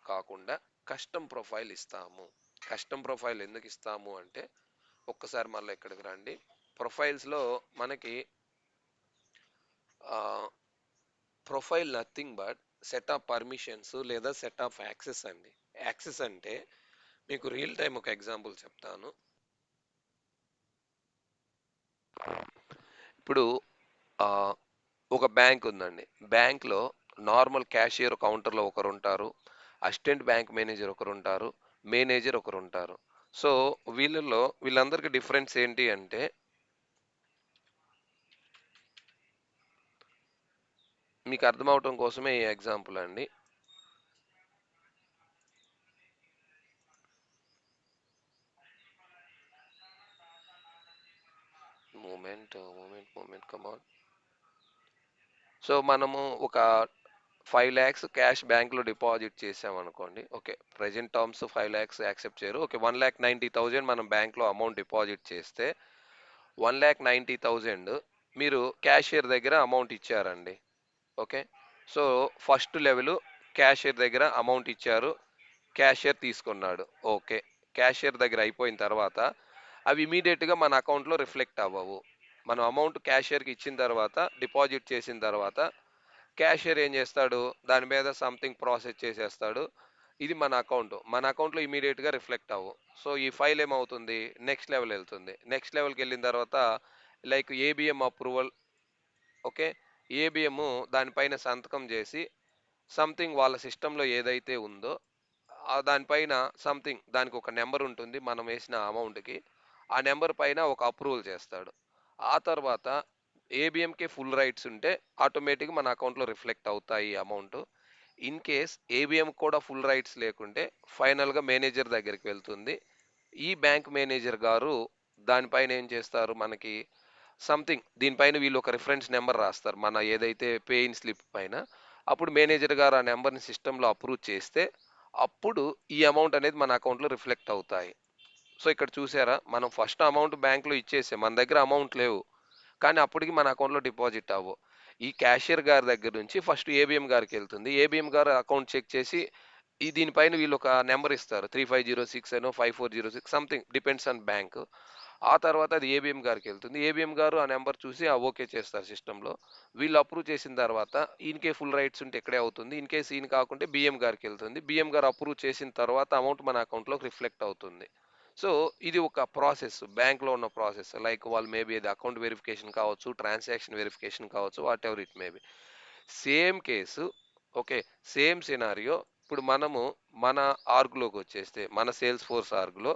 కాకుండా కస్టమ్ ప్రొఫైల్ ఇస్తాము. కస్టమ్ ప్రొఫైల్ ఎందుకు ఇస్తాము అంటే, ఒక్కసారి మళ్ళీ ఇక్కడికి రండి. ప్రొఫైల్స్లో మనకి profile nothing but set of permissions లేదా సెట్ ఆఫ్ యాక్సెస్ అండి. యాక్సెస్ అంటే మీకు రియల్ టైం ఒక ఎగ్జాంపుల్ చెప్తాను. ఇప్పుడు ఆ, ఒక బ్యాంక్ ఉందండి. బ్యాంక్లో నార్మల్ క్యాషియర్ కౌంటర్లో ఒకరు ఉంటారు, అసిస్టెంట్ బ్యాంక్ మేనేజర్ ఒకరు ఉంటారు, మేనేజర్ ఒకరు ఉంటారు. సో వీళ్ళందరికీ డిఫరెన్స్ ఏంటి అంటే, మీకు అర్థమవటం కోసమే ఈ ఎగ్జాంపుల్ అండి. మూమెంట్ కమాన్. సో మనము ఒక 5 lakhs క్యాష్ బ్యాంక్లో డిపాజిట్ చేసామనుకోండి. Okay, present terms 5 lakhs accept చేయరు. ఓకే, 1,90,000 మనం బ్యాంక్లో అమౌంట్ డిపాజిట్ చేస్తే 1,90,000 మీరు క్యాషియర్ దగ్గర అమౌంట్ ఇచ్చారండి. Okay, so first level cashier దగ్గర అమౌంట్ ఇచ్చారు, క్యాషియర్ తీసుకున్నాడు. ఓకే, క్యాషియర్ దగ్గర అయిపోయిన తర్వాత అవి ఇమీడియట్గా మన అకౌంట్లో రిఫ్లెక్ట్ అవ్వవు. మనం అమౌంట్ క్యాషియర్కి ఇచ్చిన తర్వాత, డిపాజిట్ చేసిన తర్వాత క్యాషియర్ ఏం చేస్తాడు, దాని మీద సంథింగ్ ప్రాసెస్ చేసేస్తాడు. ఇది మన అకౌంట్లో ఇమీడియట్గా రిఫ్లెక్ట్ అవ్వు. సో ఈ ఫైల్ ఏమవుతుంది, నెక్స్ట్ లెవెల్ వెళ్తుంది. నెక్స్ట్ లెవెల్కి వెళ్ళిన తర్వాత like ABM approval. Okay, ABM దానిపైన సంతకం చేసి సంథింగ్ వాళ్ళ సిస్టంలో ఏదైతే ఉందో దానిపైన సంథింగ్ దానికి ఒక నెంబర్ ఉంటుంది మనం వేసిన అమౌంట్కి. ఆ నెంబర్ పైన ఒక అప్రూవల్ చేస్తాడు. ఆ తర్వాత ఏబిఎంకి ఫుల్ రైట్స్ ఉంటే ఆటోమేటిక్గా మన అకౌంట్లో రిఫ్లెక్ట్ అవుతాయి అమౌంట్. ఇన్ కేస్ ఏబిఎం కూడా ఫుల్ రైట్స్ లేకుంటే ఫైనల్గా మేనేజర్ దగ్గరికి వెళ్తుంది. ఈ బ్యాంక్ మేనేజర్ గారు దానిపైన ఏం చేస్తారు, మనకి సంథింగ్ దీనిపైన వీళ్ళు ఒక రిఫరెన్స్ నెంబర్ రాస్తారు మన ఏదైతే పేయిన్ స్లిప్ పైన. అప్పుడు మేనేజర్ గారు ఆ నెంబర్ని సిస్టంలో అప్రూవ్ చేస్తే అప్పుడు ఈ అమౌంట్ అనేది మన అకౌంట్లో రిఫ్లెక్ట్ అవుతాయి. సో ఇక్కడ చూసారా, మనం ఫస్ట్ అమౌంట్ బ్యాంక్లో ఇచ్చేసాం, మన దగ్గర అమౌంట్ లేవు, కానీ అప్పటికి మన అకౌంట్లో డిపాజిట్ అవ్వవు. ఈ క్యాషియర్ గారి దగ్గర నుంచి ఫస్ట్ ఏబిఎం గారికి వెళ్తుంది. ఏబిఎం గారు అకౌంట్ చెక్ చేసి ఈ దీనిపైన వీళ్ళు ఒక నెంబర్ ఇస్తారు, 3506 అనో 5406 సంథింగ్, డిపెండ్స్ ఆన్ బ్యాంక్. ఆ తర్వాత అది ఏబిఎం గారికి వెళ్తుంది. ఏబిఎం గారు ఆ నెంబర్ చూసి ఓకే చేస్తారు సిస్టంలో. వీళ్ళు అప్రూవ్ చేసిన తర్వాత ఈయనకే ఫుల్ రైట్స్ ఉంటే ఇక్కడే అవుతుంది. ఇన్ కేసు ఈయన కాకుంటే బిఎం గారికి వెళ్తుంది. బిఎం గారు అప్రూవ్ చేసిన తర్వాత అమౌంట్ మన అకౌంట్లోకి రిఫ్లెక్ట్ అవుతుంది. సో ఇది ఒక ప్రాసెస్, బ్యాంక్లో ఉన్న ప్రాసెస్. లైక్ వాళ్ళు మేబీ అది అకౌంట్ వెరిఫికేషన్ కావచ్చు, ట్రాన్సాక్షన్ వెరిఫికేషన్ కావచ్చు, what ever it maybe. Same case. Okay, same scenario. ఇప్పుడు మనము మన ఆర్గ్లోకి వచ్చేస్తే, మన సేల్స్ ఫోర్స్ ఆర్గ్లో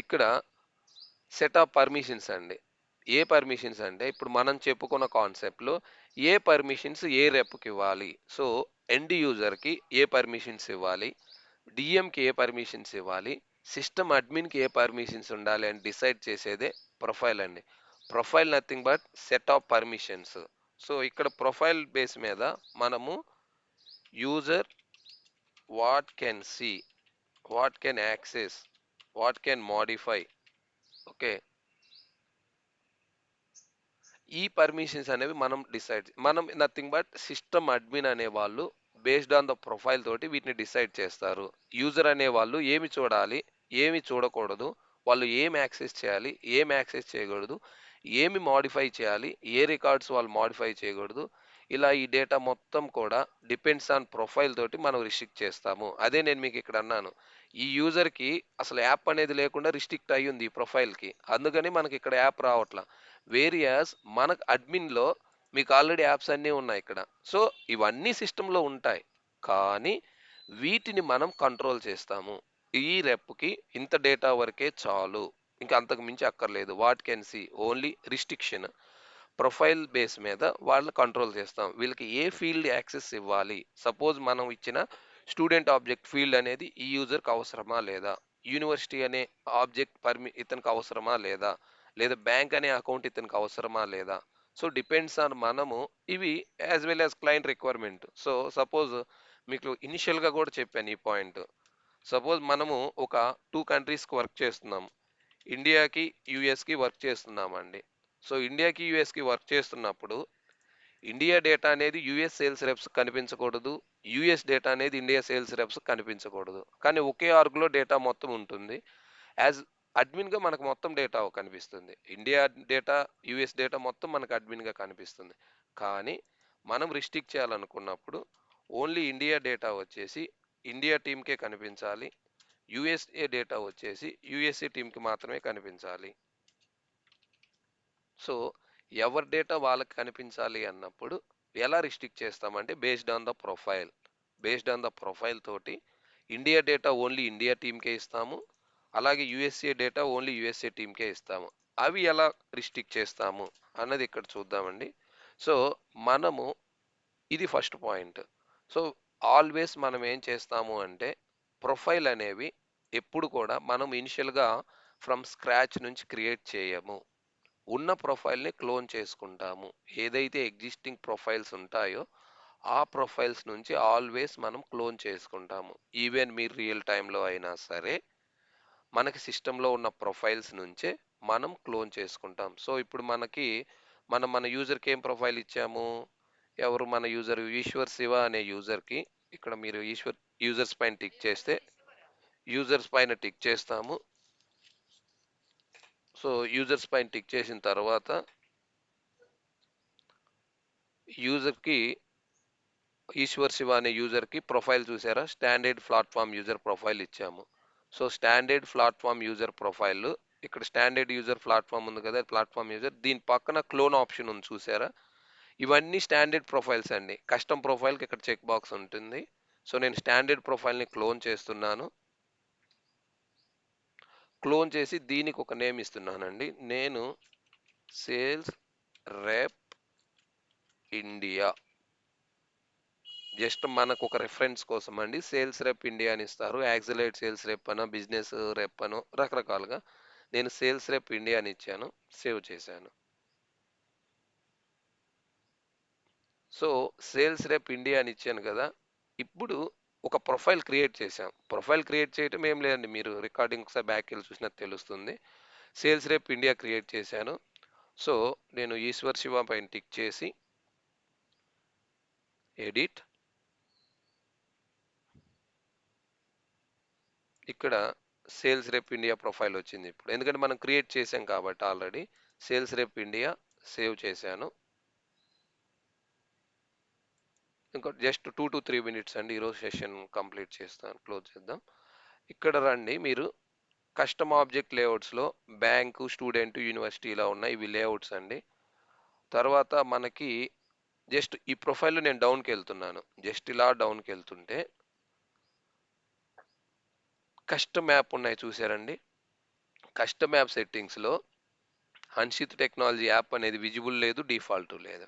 ఇక్కడ సెట్ ఆఫ్ పర్మిషన్స్ అండి. ఏ పర్మిషన్స్ అంటే ఇప్పుడు మనం చెప్పుకున్న కాన్సెప్ట్లో ఏ పర్మిషన్స్ ఏ రెప్కి ఇవ్వాలి. సో ఎండ్ యూజర్కి ఏ పర్మిషన్స్ ఇవ్వాలి, డిఎంకి ఏ పర్మిషన్స్ ఇవ్వాలి, సిస్టమ్ అడ్మిన్కి ఏ పర్మిషన్స్ ఉండాలి అని డిసైడ్ చేసేదే ప్రొఫైల్ అండి. Profile nothing but set of permissions. So ఇక్కడ ప్రొఫైల్ బేస్ మీద మనము user what can see, what can access, what can modify. Okay, ఈ పర్మిషన్స్ అనేవి మనం నథింగ్ బట్ సిస్టమ్ అడ్మిన్ అనే వాళ్ళు బేస్డ్ ఆన్ ద ప్రొఫైల్ తోటి వీటిని డిసైడ్ చేస్తారు. యూజర్ అనే వాళ్ళు ఏమి చూడాలి, ఏమి చూడకూడదు, వాళ్ళు ఏం యాక్సెస్ చేయాలి, ఏం యాక్సెస్ చేయకూడదు, ఏమి మాడిఫై చేయాలి, ఏ రికార్డ్స్ వాళ్ళు మాడిఫై చేయకూడదు, ఇలా ఈ డేటా మొత్తం కూడా డిపెండ్స్ ఆన్ ప్రొఫైల్ తోటి మనం రిస్ట్రిక్ట్ చేస్తాము. అదే నేను మీకు ఇక్కడ అన్నాను, ఈ యూజర్కి అసలు యాప్ అనేది లేకుండా రిస్ట్రిక్ట్ అయ్యి ఉంది ఈ ప్రొఫైల్కి, అందుకని మనకి ఇక్కడ యాప్ రావట్లా. వేరియాస్ మనకు అడ్మిన్లో మీకు ఆల్రెడీ యాప్స్ అన్నీ ఉన్నాయి ఇక్కడ. సో ఇవన్నీ సిస్టంలో ఉంటాయి, కానీ వీటిని మనం కంట్రోల్ చేస్తాము. ఈ రెప్కి ఇంత డేటా వరకే చాలు, ఇంకా అంతకు మించి అక్కర్లేదు. What can see only restriction. Profile base మీద వాళ్ళని కంట్రోల్ చేస్తాం. వీళ్ళకి ఏ ఫీల్డ్ యాక్సెస్ ఇవ్వాలి, సపోజ్ మనం ఇచ్చిన స్టూడెంట్ ఆబ్జెక్ట్ ఫీల్డ్ అనేది ఈ యూజర్కి అవసరమా లేదా, యూనివర్సిటీ అనే ఆబ్జెక్ట్ ఇతనికి అవసరమా లేదా, లేదా బ్యాంక్ అనే అకౌంట్ ఇతనికి అవసరమా లేదా. సో డిపెండ్స్ ఆన్ మనము ఇవి as well as client requirement. So suppose మీకు ఇనిషియల్గా కూడా చెప్పాను ఈ పాయింట్. సపోజ్ మనము ఒక 2 కంట్రీస్కి వర్క్ చేస్తున్నాము, ఇండియాకి యుఎస్కి వర్క్ చేస్తున్నామండి. సో ఇండియాకి యుఎస్కి వర్క్ చేస్తున్నప్పుడు ఇండియా డేటా అనేది యుఎస్ సేల్స్ రెప్స్ కనిపించకూడదు, యుఎస్ డేటా అనేది ఇండియా సేల్స్ రెప్స్ కనిపించకూడదు, కానీ ఒకే ఆర్గ్లో డేటా మొత్తం ఉంటుంది. యాజ్ అడ్మిన్గా మనకు మొత్తం డేటా కనిపిస్తుంది, ఇండియా డేటా యుఎస్ డేటా మొత్తం మనకు అడ్మిన్గా కనిపిస్తుంది. కానీ మనం రిస్ట్రిక్ట్ చేయాలనుకున్నప్పుడు ఓన్లీ ఇండియా డేటా వచ్చేసి ఇండియా టీంకే కనిపించాలి, యుఎస్ఏ డేటా వచ్చేసి యుఎస్ఏ టీంకి మాత్రమే కనిపించాలి. సో ఎవరి డేటా వాళ్ళకి కనిపించాలి అన్నప్పుడు ఎలా రిస్ట్రిక్ట్ చేస్తామంటే based on the profile. Based on the profile తోటి ఇండియా డేటా ఓన్లీ ఇండియా టీంకే ఇస్తాము, అలాగే యుఎస్ఏ డేటా ఓన్లీ యుఎస్ఏ టీంకే ఇస్తాము. అవి ఎలా రిస్ట్రిక్ట్ చేస్తాము అన్నది ఇక్కడ చూద్దామండి. సో మనము ఇది ఫస్ట్ పాయింట్. సో ఆల్వేస్ మనం ఏం చేస్తాము అంటే ప్రొఫైల్ అనేవి ఎప్పుడు కూడా మనం ఇనిషియల్గా ఫ్రమ్ స్క్రాచ్ నుంచి క్రియేట్ చేయము, ఉన్న ప్రొఫైల్ని క్లోన్ చేసుకుంటాము. ఏదైతే ఎగ్జిస్టింగ్ ప్రొఫైల్స్ ఉంటాయో ఆ ప్రొఫైల్స్ నుంచి ఆల్వేస్ మనం క్లోన్ చేసుకుంటాము. ఈవెన్ మీరు రియల్ టైంలో అయినా సరే మనకి సిస్టంలో ఉన్న ప్రొఫైల్స్ నుంచే మనం క్లోన్ చేసుకుంటాం. సో ఇప్పుడు మనం మన యూజర్కి ఏం ప్రొఫైల్ ఇచ్చాము, ఎవరు మన యూజర్ ఈశ్వర్ శివ అనే యూజర్కి, ఇక్కడ మీరు యూజర్స్ పైన టిక్ చేస్తే యూజర్స్ పైన టిక్ చేస్తాము. సో యూజర్స్ పైన టిక్ చేసిన తర్వాత యూజర్కి ఈశ్వర్ శివ అనే యూజర్కి ప్రొఫైల్ చూసారా, స్టాండర్డ్ ప్లాట్ఫామ్ యూజర్ ప్రొఫైల్ ఇచ్చాము. So standard platform user profile, ఇక్కడ స్టాండర్డ్ యూజర్ ప్లాట్ఫామ్ ఉంది కదా, ప్లాట్ఫామ్ యూజర్, దీని పక్కన క్లోన్ ఆప్షన్ ఉంది చూసారా. ఇవన్నీ స్టాండర్డ్ ప్రొఫైల్స్ అండి. కస్టమ్ ప్రొఫైల్కి ఇక్కడ చెక్ బాక్స్ ఉంటుంది. సో నేను స్టాండర్డ్ ప్రొఫైల్ని క్లోన్ చేస్తున్నాను. క్లోన్ చేసి దీనికి ఒక నేమ్ ఇస్తున్నానండి. నేను సేల్స్ రేప్ ఇండియా, జస్ట్ మనకు ఒక రెఫరెన్స్ కోసం అండి. సేల్స్ రెప్ ఇండియా అని ఇస్తారు, యాక్సిలేట్ సేల్స్ రెప్ అనో బిజినెస్ రెప్ అనో రకరకాలుగా. నేను సేల్స్ రెప్ ఇండియా అని ఇచ్చాను, సేవ్ చేశాను. సో సేల్స్ రెప్ ఇండియా అని ఇచ్చాను కదా, ఇప్పుడు ఒక ప్రొఫైల్ క్రియేట్ చేశాం. ప్రొఫైల్ క్రియేట్ చేయటం ఏం లేదండి, మీరు రికార్డింగ్ ఒకసారి బ్యాక్ వెళ్ళి చూసినా తెలుస్తుంది. సేల్స్ రెప్ ఇండియా క్రియేట్ చేశాను. సో నేను ఈశ్వర్ శివ పైన టిక్ చేసి ఎడిట్, ఇక్కడ సేల్స్ రెప్ ఇండియా ప్రొఫైల్ వచ్చింది ఇప్పుడు, ఎందుకంటే మనం క్రియేట్ చేసాం కాబట్టి ఆల్రెడీ. సేల్స్ రెప్ ఇండియా సేవ్ చేశాను. ఇంకా జస్ట్ 2 to 3 మినిట్స్ అండి, ఈరోజు సెషన్ కంప్లీట్ చేస్తాను, క్లోజ్ చేద్దాం. ఇక్కడ రండి, మీరు కస్టమ్ ఆబ్జెక్ట్ లేఅవుట్స్లో బ్యాంకు, స్టూడెంట్, యూనివర్సిటీ ఇలా ఉన్నాయి, ఇవి లేఅవుట్స్ అండి. తర్వాత మనకి జస్ట్ ఈ ప్రొఫైల్లో నేను డౌన్కి వెళ్తున్నాను, జస్ట్ ఇలా డౌన్కి వెళ్తుంటే కస్టమ్ యాప్ ఉన్నాయి చూసారండి. Custom app సెట్టింగ్స్లో Hanshith technology app అనేది విజిబుల్ లేదు, డిఫాల్ట్ లేదు.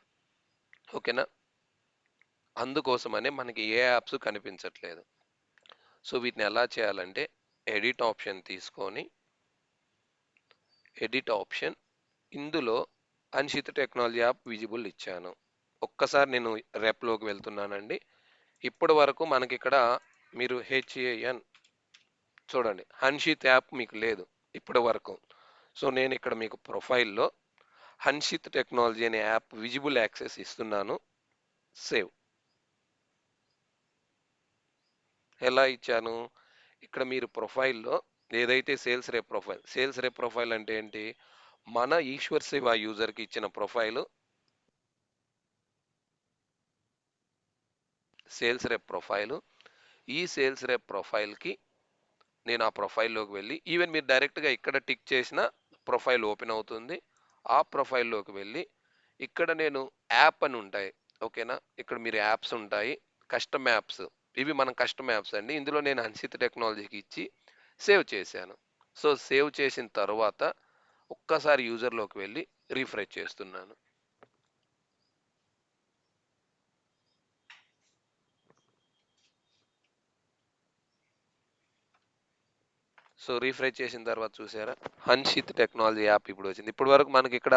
ఓకేనా, అందుకోసమనే మనకి ఏ యాప్స్ కనిపించట్లేదు. సో వీటిని ఎలా చేయాలంటే ఎడిట్ ఆప్షన్ తీసుకొని, ఎడిట్ ఆప్షన్, ఇందులో హన్షిత్ టెక్నాలజీ యాప్ విజిబుల్ ఇచ్చాను. ఒక్కసారి నేను రెప్లోకి వెళ్తున్నానండి. ఇప్పటి వరకు మనకి ఇక్కడ మీరు HAN చూడండి హన్షిత్ యాప్ మీకు లేదు ఇప్పటి వరకు. సో నేను ఇక్కడ మీకు ప్రొఫైల్లో హన్షిత్ టెక్నాలజీ అనే యాప్ విజిబుల్ యాక్సెస్ ఇస్తున్నాను. సేవ్. ఎలా ఇచ్చాను? ఇక్కడ మీరు ప్రొఫైల్లో ఏదైతే సేల్స్ రేప్ ప్రొఫైల్ అంటే ఏంటి? మన ఈశ్వర్ శివ యూజర్కి ఇచ్చిన ప్రొఫైల్ సేల్స్ రేప్ ప్రొఫైల్. ఈ సేల్స్ రేప్ ప్రొఫైల్కి నేను ఆ ప్రొఫైల్లోకి వెళ్ళి ఈవెన్ మీరు డైరెక్ట్గా ఇక్కడ టిక్ చేసిన ప్రొఫైల్ ఓపెన్ అవుతుంది. ఆ ప్రొఫైల్లోకి వెళ్ళి ఇక్కడ నేను యాప్ అని ఉంటాయి, ఓకేనా? ఇక్కడ మీరు యాప్స్ ఉంటాయి, కస్టమ్ యాప్స్. ఇవి మనం కస్టమ్ యాప్స్ అండి. ఇందులో నేను హన్సిత్ టెక్నాలజీకి ఇచ్చి సేవ్ చేశాను. సో సేవ్ చేసిన తర్వాత ఒక్కసారి యూజర్లోకి వెళ్ళి రీఫ్రెష్ చేస్తున్నాను. సో రీఫ్రెష్ చేసిన తర్వాత చూసారా, హన్షిత్ టెక్నాలజీ యాప్ ఇప్పుడు వచ్చింది. ఇప్పటి వరకు మనకి ఇక్కడ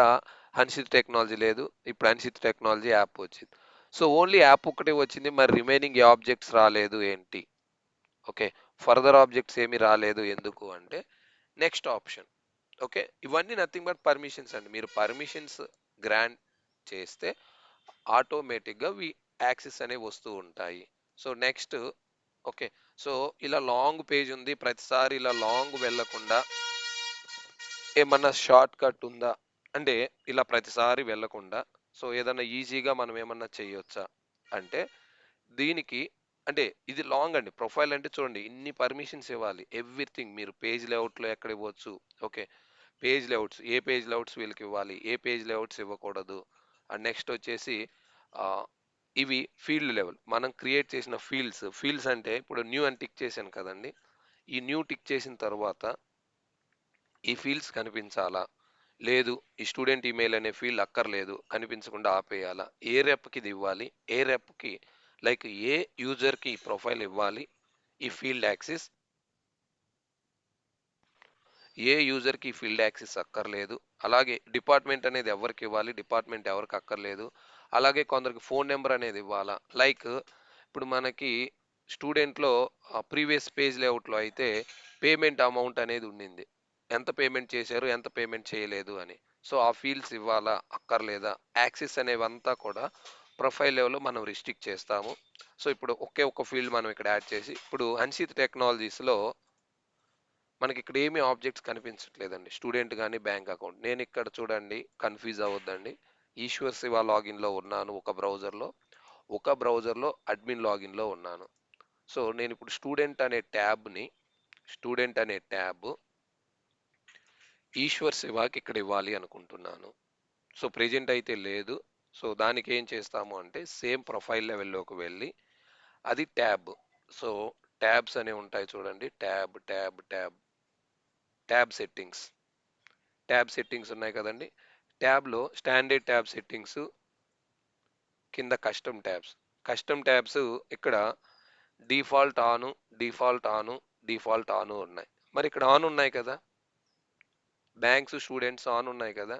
హన్షిత్ టెక్నాలజీ లేదు, ఇప్పుడు హన్షిత్ టెక్నాలజీ యాప్ వచ్చింది. సో ఓన్లీ యాప్ ఒక్కటే వచ్చింది, మరి రిమైనింగ్ ఏ ఆబ్జెక్ట్స్ రాలేదు ఏంటి? ఓకే, ఫర్దర్ ఆబ్జెక్ట్స్ ఏమి రాలేదు ఎందుకు అంటే నెక్స్ట్ ఆప్షన్. ఓకే, ఇవన్నీ నథింగ్ బట్ పర్మిషన్స్ అండి. మీరు పర్మిషన్స్ గ్రాంట్ చేస్తే ఆటోమేటిక్గా యాక్సెస్ అనేవి వస్తూ ఉంటాయి. సో నెక్స్ట్, ఓకే, సో ఇలా లాంగ్ పేజ్ ఉంది, ప్రతిసారి ఇలా లాంగ్ వెళ్ళకుండా ఏమన్నా షార్ట్ కట్ ఉందా అంటే, ఇలా ప్రతిసారి వెళ్ళకుండా సో ఏదన్నా ఈజీగా మనం ఏమన్నా చేయొచ్చా అంటే, దీనికి అంటే ఇది లాంగ్ అండి. ప్రొఫైల్ అంటే చూడండి ఇన్ని పర్మిషన్స్ ఇవ్వాలి, ఎవ్రీథింగ్. మీరు పేజ్ లేఅవుట్లో ఎక్కడ ఇవ్వచ్చు, ఓకే, పేజ్ లేఅవుట్స్, ఏ పేజ్ లేఅవుట్స్ వీళ్ళకి ఇవ్వాలి, ఏ పేజ్ లేఅవుట్స్ ఇవ్వకూడదు. అండ్ నెక్స్ట్ వచ్చేసి ఆ, ఇవి ఫీల్డ్ లెవెల్ మనం క్రియేట్ చేసిన ఫీల్డ్స్ అంటే ఇప్పుడు న్యూ అని టిక్ చేశాను కదండి. ఈ న్యూ టిక్ చేసిన తర్వాత ఈ ఫీల్డ్స్ కనిపించాలా, లేదు ఈ స్టూడెంట్ ఈమెయిల్ అనే ఫీల్డ్ అక్కర్లేదు, కనిపించకుండా ఆపేయాలా, ఏ రెప్కి ఇది ఇవ్వాలి, ఏ రెప్కి లైక్ ఏ యూజర్కి ప్రొఫైల్ ఇవ్వాలి ఈ ఫీల్డ్ యాక్సిస్, ఏ యూజర్కి ఫీల్డ్ యాక్సెస్ అక్కర్లేదు, అలాగే డిపార్ట్మెంట్ అనేది ఎవరికి ఇవ్వాలి, డిపార్ట్మెంట్ ఎవరికి అక్కర్లేదు, అలాగే కొందరికి ఫోన్ నెంబర్ అనేది ఇవ్వాలా. లైక్ ఇప్పుడు మనకి స్టూడెంట్లో ప్రీవియస్ పేజ్ లేఅవుట్లో అయితే పేమెంట్ అమౌంట్ అనేది ఉండింది, ఎంత పేమెంట్ చేశారు ఎంత పేమెంట్ చేయలేదు అని. సో ఆ ఫీల్డ్స్ ఇవ్వాలా అక్కర్లేదా, యాక్సెస్ అనేవంతా కూడా ప్రొఫైల్ లెవెల్లో మనం రిస్ట్రిక్ట్ చేస్తాము. సో ఇప్పుడు ఒకే ఒక ఫీల్డ్ మనం ఇక్కడ యాడ్ చేసి, ఇప్పుడు హన్షిత్ టెక్నాలజీస్లో మనకి ఇక్కడ ఏమీ ఆబ్జెక్ట్స్ కనిపించట్లేదండి, స్టూడెంట్ కానీ బ్యాంక్ అకౌంట్. నేను ఇక్కడ చూడండి, కన్ఫ్యూజ్ అవ్వద్దండి, ఈశ్వర్ శివ లాగిన్లో ఉన్నాను ఒక బ్రౌజర్లో అడ్మిన్ లాగిన్లో ఉన్నాను. సో నేను ఇప్పుడు స్టూడెంట్ అనే ట్యాబ్ ఈశ్వర్ శివాకి ఇక్కడ ఇవ్వాలి అనుకుంటున్నాను. సో ప్రెజెంట్ అయితే లేదు. సో దానికి ఏం చేస్తాము అంటే సేమ్ ప్రొఫైల్ లెవెల్లోకి వెళ్ళి అది ట్యాబ్. సో ట్యాబ్స్ అనేవి ఉంటాయి చూడండి, ట్యాబ్ సెట్టింగ్స్ ఉన్నాయి కదండి. ట్యాబ్లో స్టాండర్డ్ ట్యాబ్ సెట్టింగ్స్ కింద కస్టమ్ ట్యాబ్స్ ఇక్కడ డిఫాల్ట్ ఆను, డిఫాల్ట్ ఆను ఉన్నాయి. మరి ఇక్కడ ఆన్ ఉన్నాయి కదా, బ్యాంక్స్ స్టూడెంట్స్ ఆన్ ఉన్నాయి కదా,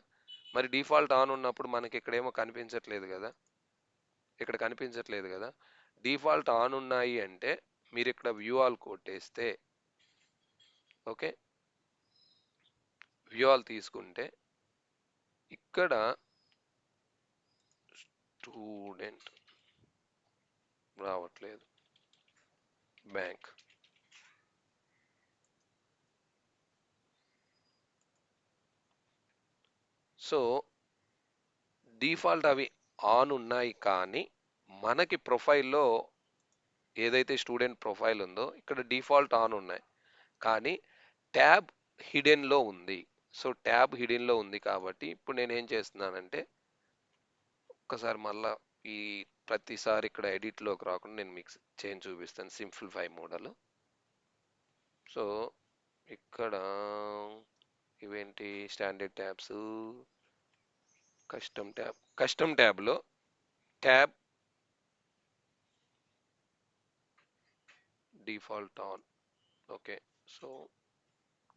మరి డిఫాల్ట్ ఆన్ ఉన్నప్పుడు మనకి ఇక్కడేమో కనిపించట్లేదు కదా. డిఫాల్ట్ ఆన్ ఉన్నాయి అంటే మీరు ఇక్కడ వ్యూ ఆల్ కొట్టేస్తే, ఓకే, వ్యూ ఆల్ తీసుకుంటే ఇక్కడ స్టూడెంట్ రావట్లేదు, బ్యాంక్. సో డిఫాల్ట్ అవి ఆన్ ఉన్నాయి కానీ మనకి ప్రొఫైల్లో ఏదైతే స్టూడెంట్ ప్రొఫైల్ ఉందో ఇక్కడ డిఫాల్ట్ ఆన్ ఉన్నాయి, కానీ ట్యాబ్ హిడెన్లో ఉంది. సో ట్యాబ్ హిడెన్లో ఉంది కాబట్టి ఇప్పుడు నేను ఏం చేస్తున్నానంటే ఒక్కసారి మళ్ళా ఈ ప్రతిసారి ఇక్కడ ఎడిట్లోకి రాకుండా నేను మీకు చేంజ్ చూపిస్తాను, సింప్లిఫై మోడల్. సో ఇక్కడ ఇవేంటి స్టాండర్డ్ ట్యాబ్స్, కస్టమ్ ట్యాబ్లో tab default on, okay. So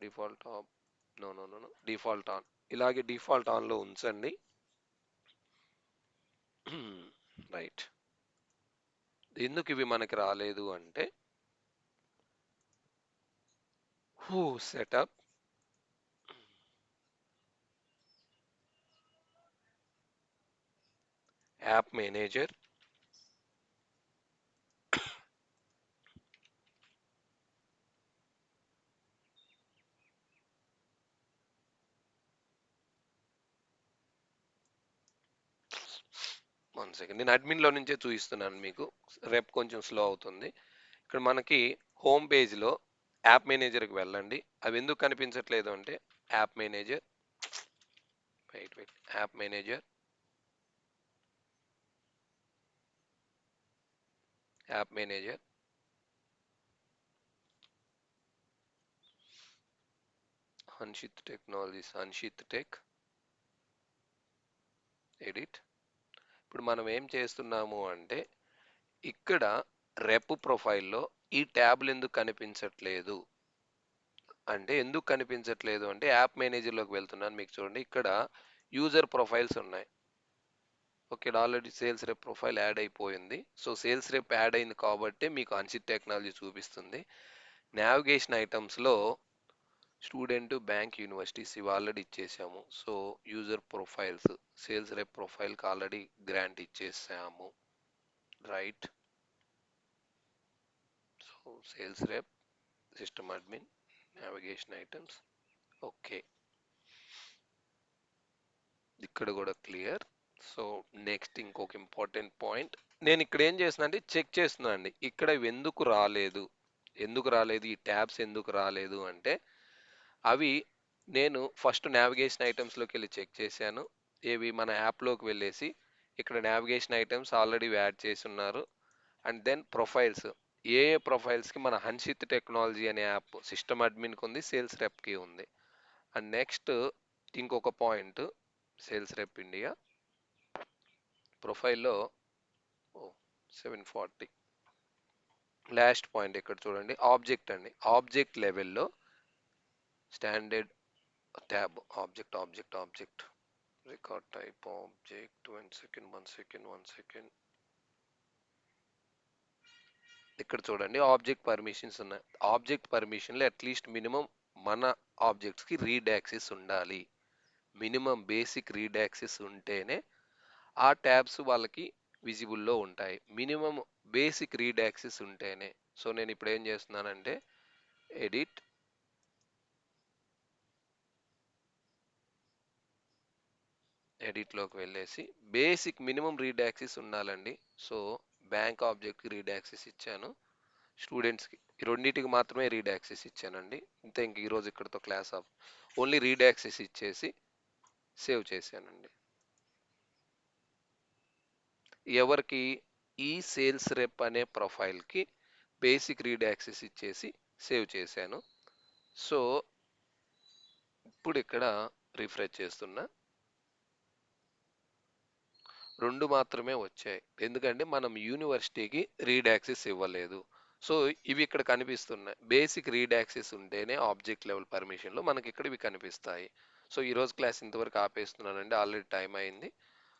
default off, no default on, ఇలాగే డిఫాల్ట్ ఆన్లో ఉంచండి. రైట్. ఎందుకు ఇవి మనకి రాలేదు అంటే సెటప్ యాప్ మేనేజర్. 1 సెకండ్, నేను అడ్మిన్లో నుంచే చూపిస్తున్నాను మీకు. రేపు కొంచెం స్లో అవుతుంది. ఇక్కడ మనకి హోమ్ పేజ్లో యాప్ మేనేజర్కి వెళ్ళండి. అవి ఎందుకు కనిపించట్లేదు అంటే app manager, wait wait, app manager, app manager, Hanshith technologies, Hanshith tech, edit. ఇప్పుడు మనం ఏం చేస్తున్నాము అంటే ఇక్కడ రెప్ ప్రొఫైల్లో ఈ ట్యాబ్లు ఎందుకు కనిపించట్లేదు అంటే, ఎందుకు కనిపించట్లేదు అంటే యాప్ మేనేజర్లోకి వెళ్తున్నాను. మీకు చూడండి ఇక్కడ యూజర్ ప్రొఫైల్స్ ఉన్నాయి. Okay, already sales rep profile add అయిపోయింది. సో సేల్స్ రేప్ యాడ్ అయింది కాబట్టి మీకు అన్సిట్ టెక్నాలజీ చూపిస్తుంది. నావిగేషన్ ఐటమ్స్లో స్టూడెంట్, బ్యాంక్, యూనివర్సిటీస్ ఇవి ఆల్రెడీ ఇచ్చేసాము. So user profiles, sales rep ప్రొఫైల్కి ఆల్రెడీ గ్రాంట్ ఇచ్చేసాము, right. So sales rep, system admin, navigation items, okay, ఇక్కడ కూడా క్లియర్. సో నెక్స్ట్ ఇంకొక ఇంపార్టెంట్ పాయింట్, నేను ఇక్కడ ఏం చేస్తున్నా అంటే చెక్ చేస్తున్నా అండి ఇక్కడ ఇవి ఎందుకు రాలేదు, ఎందుకు రాలేదు, ఈ ట్యాబ్స్ ఎందుకు రాలేదు అంటే అవి నేను ఫస్ట్ నావిగేషన్ ఐటమ్స్లోకి వెళ్ళి చెక్ చేశాను. ఏవి మన యాప్లోకి వెళ్ళేసి ఇక్కడ నావిగేషన్ ఐటమ్స్ ఆల్రెడీ యాడ్ చేసి ఉన్నారు. అండ్ దెన్ ప్రొఫైల్స్, ఏ ఏ ప్రొఫైల్స్కి మన హన్షిత్ టెక్నాలజీ అనే యాప్ సిస్టమ్ అడ్మిన్కి ఉంది, సేల్స్ రెప్కి ఉంది. అండ్ నెక్స్ట్ ఇంకొక పాయింట్, సేల్స్ రెప్ ఇండియా ప్రొఫైల్లో 740, లాస్ట్ పాయింట్ ఇక్కడ చూడండి, ఆబ్జెక్ట్ అండి. ఆబ్జెక్ట్ లెవెల్లో standard tab, object object object, record type object, 1 second 1 second 1 second, ఇక్కడ చూడండి ఆబ్జెక్ట్ పర్మిషన్స్ ఉన్నాయి. ఆబ్జెక్ట్ పర్మిషన్లో అట్లీస్ట్ మినిమం మన ఆబ్జెక్ట్స్కి రీడ్ యాక్సెస్ ఉండాలి. మినిమం బేసిక్ రీడ్ యాక్సెస్ ఉంటేనే ఆ ట్యాబ్స్ వాళ్ళకి విజిబుల్లో ఉంటాయి. మినిమం బేసిక్ రీడ్ యాక్సెస్ ఉంటేనే. సో నేను ఇప్పుడు ఏం చేస్తున్నానంటే ఎడిట్, ఎడిట్లోకి వెళ్ళేసి బేసిక్ మినిమం రీడ్ యాక్సెస్ ఉండాలండి. సో బ్యాంక్ ఆబ్జెక్ట్కి రీడ్ యాక్సెస్ ఇచ్చాను, స్టూడెంట్స్కి ఈ రెండింటికి మాత్రమే రీడ్ యాక్సెస్ ఇచ్చానండి. ఇంతే, ఇంక ఈరోజు ఇక్కడతో class of. Only read access ఇచ్చేసి సేవ్ చేశానండి. ఎవరికి, ఈ సేల్స్ రెప్ అనే ప్రొఫైల్కి బేసిక్ రీడ్ యాక్సెస్ ఇచ్చేసి సేవ్ చేశాను. సో ఇప్పుడు ఇక్కడ రిఫ్రెష్ చేస్తున్నా, 2 మాత్రమే వచ్చాయి. ఎందుకంటే మనం యూనివర్సిటీకి రీడ్ యాక్సెస్ ఇవ్వలేదు. సో ఇవి ఇక్కడ కనిపిస్తున్నాయి. బేసిక్ రీడ్ యాక్సెస్ ఉంటేనే ఆబ్జెక్ట్ లెవెల్ పర్మిషన్లో మనకి ఇక్కడ ఇవి కనిపిస్తాయి. సో ఈరోజు క్లాస్ ఇంతవరకు ఆపేస్తున్నానండి, ఆల్రెడీ టైం అయింది.